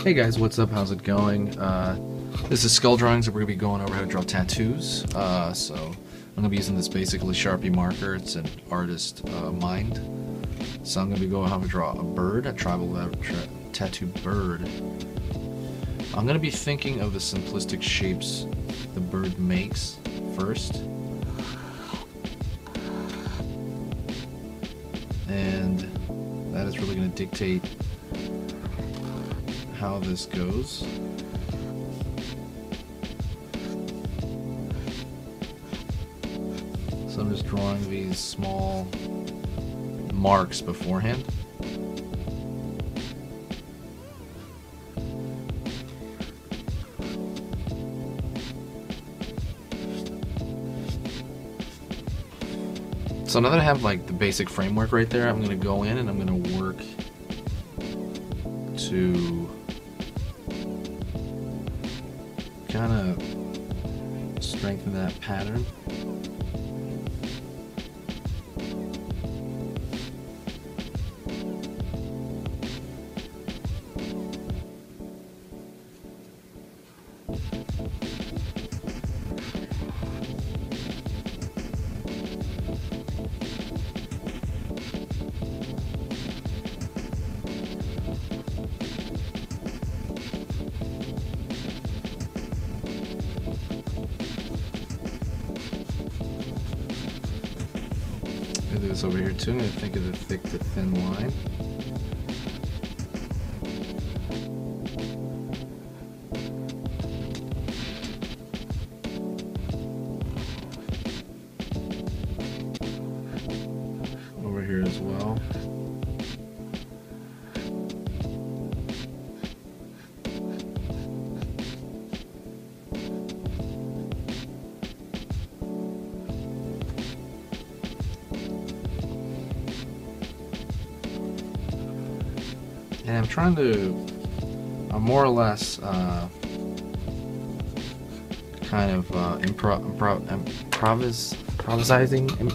Hey guys, what's up? How's it going? This is Skull Drawings, and we're going to be going over how to draw tattoos. So I'm going to be using this basically Sharpie marker. It's an artist mind. So I'm going to be going how to draw a bird, a tribal tattoo bird. I'm going to be thinking of the simplistic shapes the bird makes first. And that is really going to dictate how this goes. So I'm just drawing these small marks beforehand. So now that I have like the basic framework right there, I'm going to go in and I'm going to work to kind of strengthen that pattern. I'm going to do this over here too. I'm going to think of the thick to thin line. Over here as well. And I'm trying to more or less kind of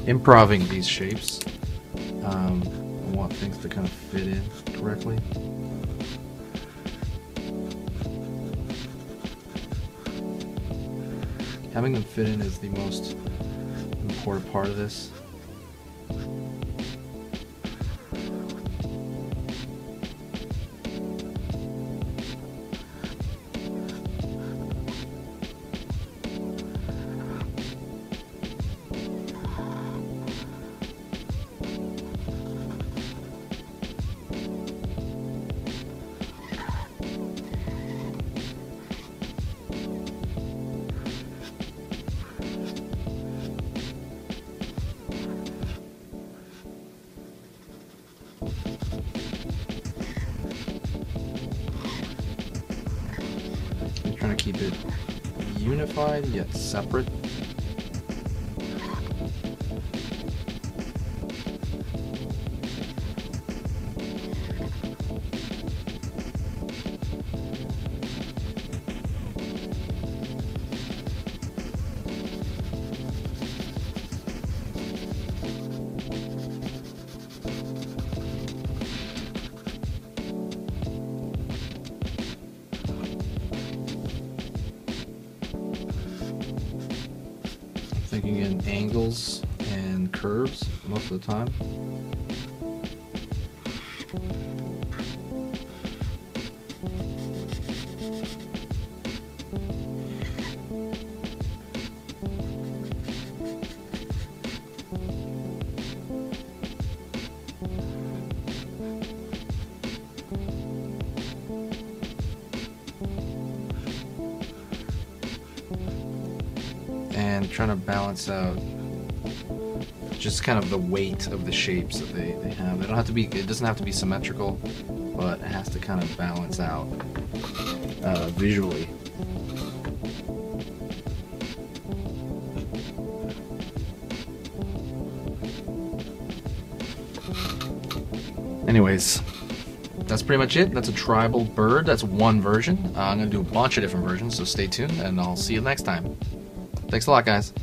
improving these shapes. I want things to kind of fit in correctly. Having them fit in is the most important part of this. Trying to keep it unified yet separate. Thinking in angles and curves most of the time. And trying to balance out just kind of the weight of the shapes that they have. They don't have to be, it doesn't have to be symmetrical, but it has to kind of balance out visually. Anyways, that's pretty much it. That's a tribal bird. That's one version. I'm going to do a bunch of different versions, so stay tuned, and I'll see you next time. Thanks a lot, guys.